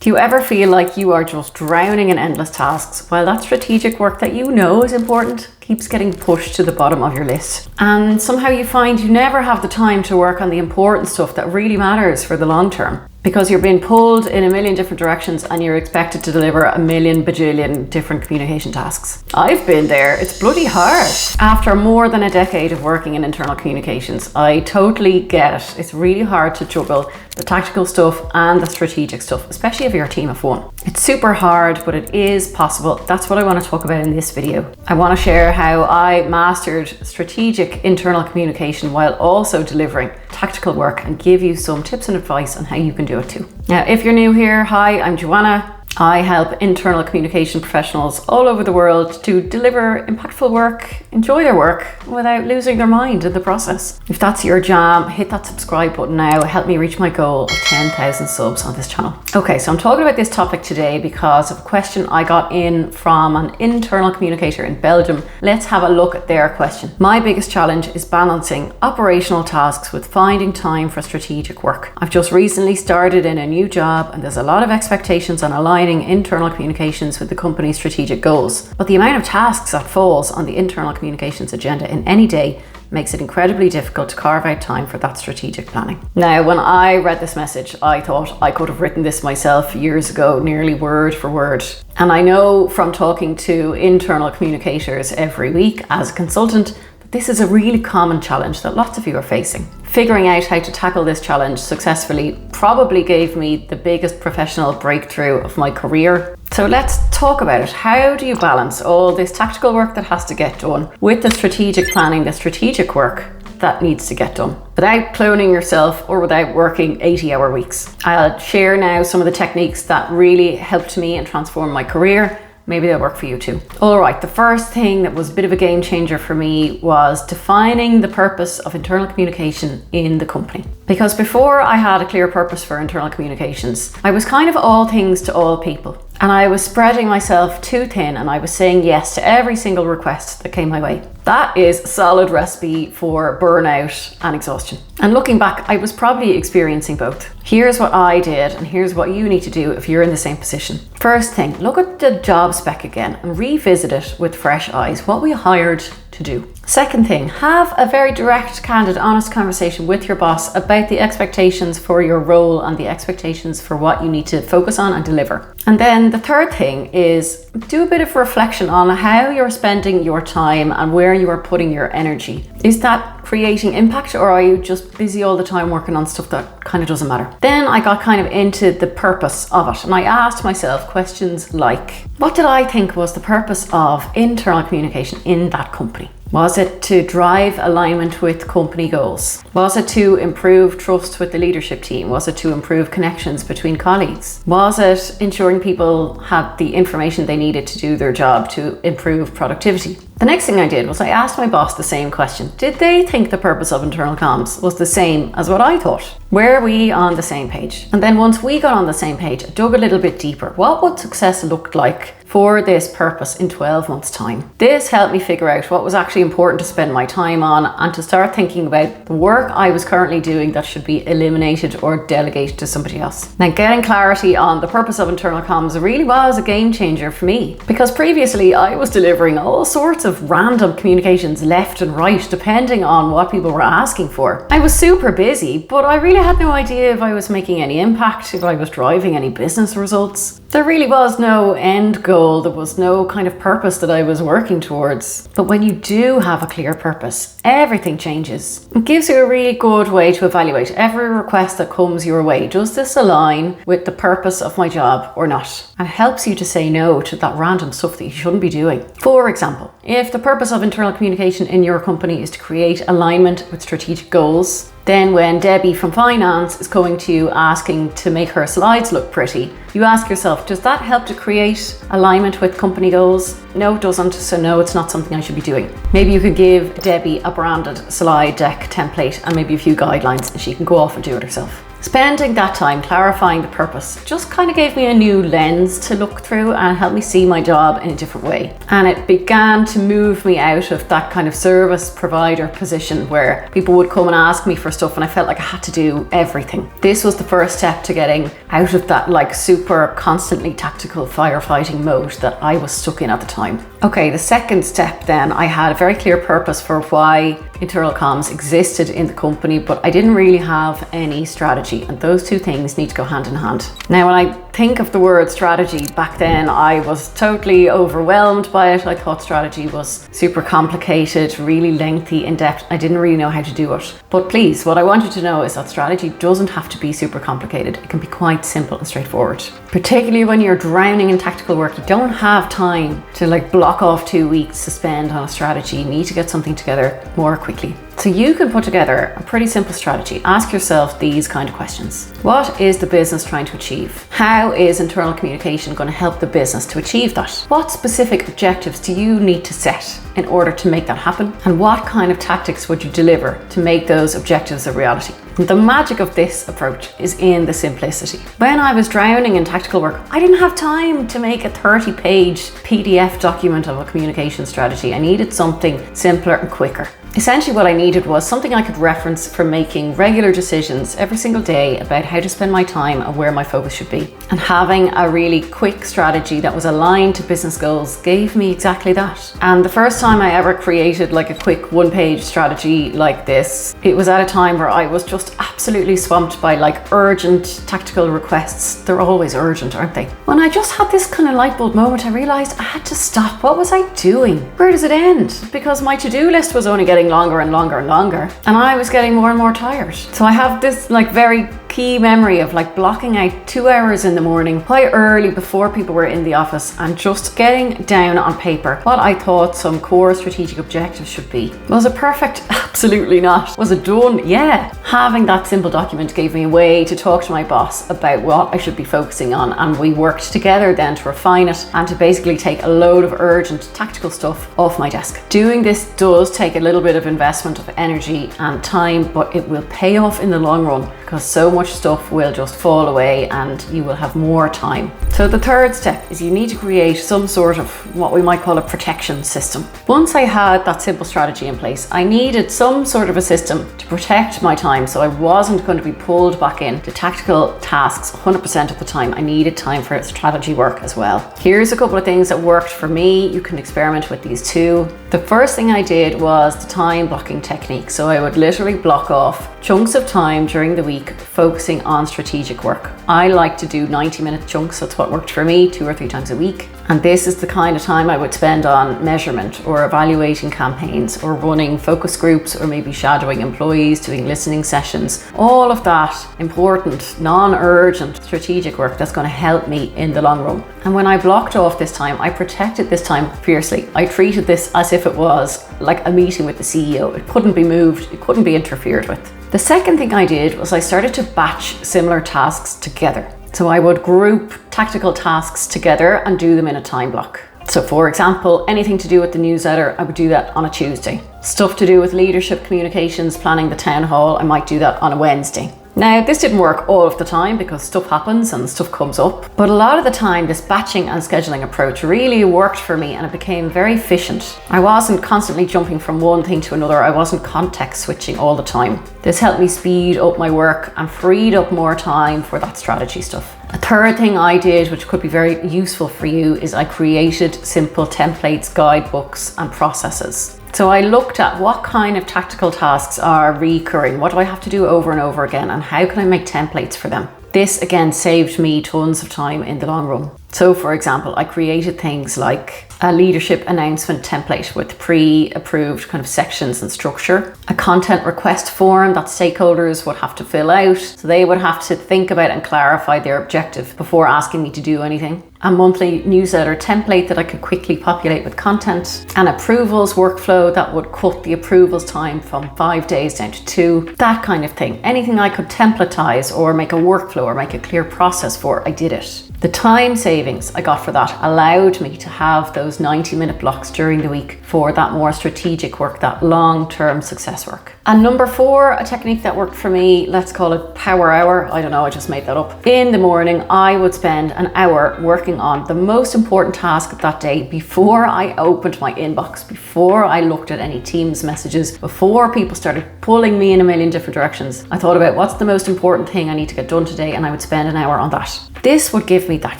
Do you ever feel like you are just drowning in endless tasks while that strategic work that you know is important keeps getting pushed to the bottom of your list? And somehow you find you never have the time to work on the important stuff that really matters for the long term, because you're being pulled in a million different directions and you're expected to deliver a million bajillion different communication tasks. I've been there. It's bloody hard. After more than a decade of working in internal communications, I totally get it. It's really hard to juggle the tactical stuff and the strategic stuff, especially if you're a team of one. It's super hard, but it is possible. That's what I want to talk about in this video. I want to share how I mastered strategic internal communication while also delivering tactical work and give you some tips and advice on how you can do it too. Now, if you're new here, hi, I'm Joanna. I help internal communication professionals all over the world to deliver impactful work, enjoy their work without losing their mind in the process. If that's your jam, hit that subscribe button now. Help me reach my goal of 10,000 subs on this channel. Okay, so I'm talking about this topic today because of a question I got in from an internal communicator in Belgium. Let's have a look at their question. My biggest challenge is balancing operational tasks with finding time for strategic work. I've just recently started in a new job and there's a lot of expectations on aligning internal communications with the company's strategic goals. But the amount of tasks that falls on the internal communications agenda in any day makes it incredibly difficult to carve out time for that strategic planning. Now, when I read this message, I thought I could have written this myself years ago, nearly word for word. And I know from talking to internal communicators every week as a consultant, this is a really common challenge that lots of you are facing. Figuring out how to tackle this challenge successfully probably gave me the biggest professional breakthrough of my career. So let's talk about it. How do you balance all this tactical work that has to get done with the strategic planning, the strategic work that needs to get done without cloning yourself or without working 80-hour weeks? I'll share now some of the techniques that really helped me and transformed my career. Maybe they'll work for you too. All right, the first thing that was a bit of a game changer for me was defining the purpose of internal communication in the company. Because before I had a clear purpose for internal communications, I was kind of all things to all people. And I was spreading myself too thin and I was saying yes to every single request that came my way. That is a solid recipe for burnout and exhaustion. And looking back, I was probably experiencing both. Here's what I did and here's what you need to do if you're in the same position. First thing, look at the job spec again and revisit it with fresh eyes. What we hired to do. Second thing, have a very direct, candid, honest conversation with your boss about the expectations for your role and the expectations for what you need to focus on and deliver. And then the third thing is do a bit of reflection on how you're spending your time and where you are putting your energy. Is that creating impact or are you just busy all the time working on stuff that kind of doesn't matter? Then I got kind of into the purpose of it and I asked myself questions like, what did I think was the purpose of internal communication in that company? Was it to drive alignment with company goals? Was it to improve trust with the leadership team? Was it to improve connections between colleagues? Was it ensuring people had the information they needed to do their job to improve productivity? The next thing I did was I asked my boss the same question. Did they think the purpose of internal comms was the same as what I thought? Were we on the same page? And then once we got on the same page, I dug a little bit deeper. What would success look like for this purpose in 12 months' time? This helped me figure out what was actually important to spend my time on and to start thinking about the work I was currently doing that should be eliminated or delegated to somebody else. Now, getting clarity on the purpose of internal comms really was a game changer for me because previously I was delivering all sorts of random communications left and right depending on what people were asking for. I was super busy, but I really had no idea if I was making any impact, if I was driving any business results. There really was no end goal. There was no kind of purpose that I was working towards. But when you do have a clear purpose, everything changes. It gives you a really good way to evaluate every request that comes your way. Does this align with the purpose of my job or not? And it helps you to say no to that random stuff that you shouldn't be doing. For example, if the purpose of internal communication in your company is to create alignment with strategic goals, then when Debbie from finance is coming to you asking to make her slides look pretty, you ask yourself, does that help to create alignment with company goals? No, it doesn't. So no, it's not something I should be doing. Maybe you could give Debbie a branded slide deck template and maybe a few guidelines and she can go off and do it herself. Spending that time clarifying the purpose just kind of gave me a new lens to look through and helped me see my job in a different way. And it began to move me out of that kind of service provider position where people would come and ask me for stuff and I felt like I had to do everything. This was the first step to getting out of that like super constantly tactical firefighting mode that I was stuck in at the time. Okay, the second step then, I had a very clear purpose for why internal comms existed in the company, but I didn't really have any strategy, and those two things need to go hand in hand. Now, when I think of the word strategy, back then I was totally overwhelmed by it. I thought strategy was super complicated, really lengthy, in-depth. I didn't really know how to do it. But please, what I want you to know is that strategy doesn't have to be super complicated. It can be quite simple and straightforward. Particularly when you're drowning in tactical work, you don't have time to like block off 2 weeks to spend on a strategy. You need to get something together more quickly. So you can put together a pretty simple strategy. Ask yourself these kind of questions. What is the business trying to achieve? How is internal communication going to help the business to achieve that? What specific objectives do you need to set in order to make that happen? And what kind of tactics would you deliver to make those objectives a reality? The magic of this approach is in the simplicity. When I was drowning in tactical work, I didn't have time to make a 30-page PDF document of a communication strategy. I needed something simpler and quicker. Essentially what I needed was something I could reference for making regular decisions every single day about how to spend my time and where my focus should be. And having a really quick strategy that was aligned to business goals gave me exactly that. And the first time I ever created like a quick one-page strategy like this, it was at a time where I was just absolutely swamped by like urgent tactical requests. They're always urgent, aren't they? When I just had this kind of light bulb moment, I realized I had to stop. What was I doing? Where does it end? Because my to-do list was only getting longer and longer and longer, and I was getting more and more tired. So I have this like very key memory of like blocking out 2 hours in the morning quite early before people were in the office and just getting down on paper what I thought some core strategic objectives should be. Was it perfect? Absolutely not. Was it done? Yeah. Having that simple document gave me a way to talk to my boss about what I should be focusing on, and we worked together then to refine it and to basically take a load of urgent tactical stuff off my desk. Doing this does take a little bit of investment of energy and time, but it will pay off in the long run because so much stuff will just fall away and you will have more time. So the third step is you need to create some sort of what we might call a protection system. Once I had that simple strategy in place, I needed some sort of a system to protect my time so I wasn't going to be pulled back into tactical tasks 100% of the time. I needed time for strategy work as well. Here's a couple of things that worked for me. You can experiment with these too. The first thing I did was the time blocking technique. So I would literally block off chunks of time during the week focusing on strategic work. I like to do 90-minute chunks. That's what worked for me 2 or 3 times a week. And this is the kind of time I would spend on measurement or evaluating campaigns or running focus groups or maybe shadowing employees, doing listening sessions. All of that important, non-urgent strategic work that's going to help me in the long run. And when I blocked off this time, I protected this time fiercely. I treated this as if it was like a meeting with the CEO. It couldn't be moved, it couldn't be interfered with. The second thing I did was I started to batch similar tasks together. So I would group tactical tasks together and do them in a time block. So for example, anything to do with the newsletter, I would do that on a Tuesday. Stuff to do with leadership communications, planning the town hall, I might do that on a Wednesday. Now, this didn't work all of the time because stuff happens and stuff comes up, but a lot of the time this batching and scheduling approach really worked for me and it became very efficient. I wasn't constantly jumping from one thing to another. I wasn't context switching all the time. This helped me speed up my work and freed up more time for that strategy stuff. A third thing I did, which could be very useful for you, is I created simple templates, guidebooks, and processes. So I looked at what kind of tactical tasks are recurring, what do I have to do over and over again, and how can I make templates for them? This again saved me tons of time in the long run. So for example, I created things like a leadership announcement template with pre-approved kind of sections and structure, a content request form that stakeholders would have to fill out. So they would have to think about and clarify their objective before asking me to do anything. A monthly newsletter template that I could quickly populate with content, an approvals workflow that would cut the approvals time from 5 days down to 2, that kind of thing. Anything I could templatize or make a workflow or make a clear process for, I did it. The time savings I got for that allowed me to have those 90-minute blocks during the week for that more strategic work, that long-term success work. And number 4, a technique that worked for me, let's call it power hour. I don't know, I just made that up. In the morning, I would spend an hour working on the most important task of that day before I opened my inbox, before I looked at any Teams messages, before people started pulling me in a million different directions. I thought about what's the most important thing I need to get done today, and I would spend an hour on that. This would give me that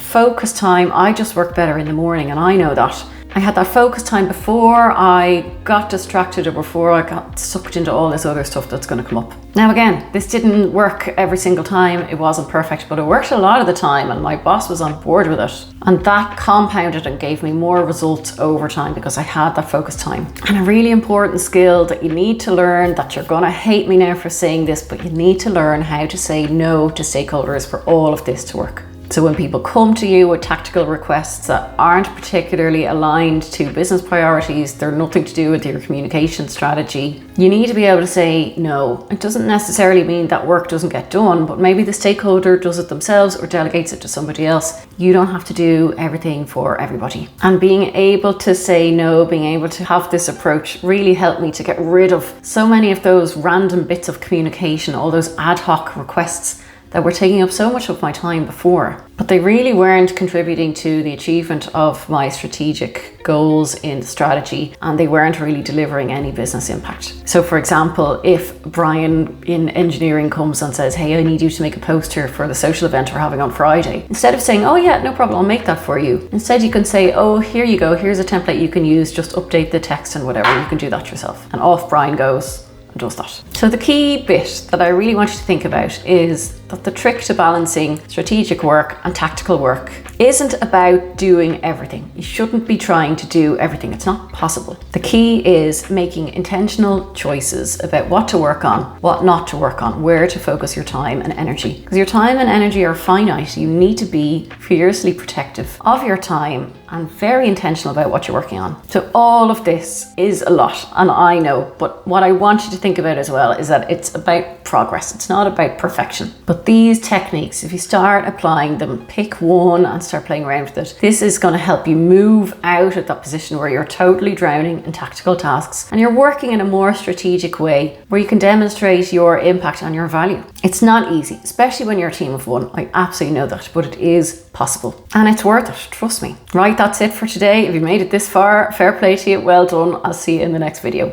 focus time. I just work better in the morning, and I know that. I had that focus time before I got distracted or before I got sucked into all this other stuff that's going to come up. Now again, this didn't work every single time. It wasn't perfect, but it worked a lot of the time, and my boss was on board with it. And that compounded and gave me more results over time because I had that focus time. And a really important skill that you need to learn, that you're going to hate me now for saying this, but you need to learn how to say no to stakeholders for all of this to work. So when people come to you with tactical requests that aren't particularly aligned to business priorities, they're nothing to do with your communication strategy, you need to be able to say no. It doesn't necessarily mean that work doesn't get done, but maybe the stakeholder does it themselves or delegates it to somebody else. You don't have to do everything for everybody. And being able to say no, being able to have this approach really helped me to get rid of so many of those random bits of communication, all those ad hoc requests that were taking up so much of my time before, but they really weren't contributing to the achievement of my strategic goals in the strategy, and they weren't really delivering any business impact. So for example, if Brian in engineering comes and says, hey, I need you to make a poster for the social event we're having on Friday, instead of saying, oh yeah, no problem, I'll make that for you, instead you can say, oh, here you go, here's a template you can use, just update the text and whatever, you can do that yourself. And off Brian goes and does that. So the key bit that I really want you to think about is that the trick to balancing strategic work and tactical work isn't about doing everything. You shouldn't be trying to do everything. It's not possible. The key is making intentional choices about what to work on, what not to work on, where to focus your time and energy. Because your time and energy are finite. You need to be fiercely protective of your time and very intentional about what you're working on. So all of this is a lot, and I know, but what I want you to think about as well is that it's about progress. It's not about perfection. But these techniques, if you start applying them, pick one and start playing around with it, this is going to help you move out of that position where you're totally drowning in tactical tasks and you're working in a more strategic way where you can demonstrate your impact and your value. It's not easy, especially when you're a team of one. I absolutely know that, but it is possible and it's worth it, trust me. Right, that's it for today. If you made it this far, fair play to you, well done. I'll see you in the next video.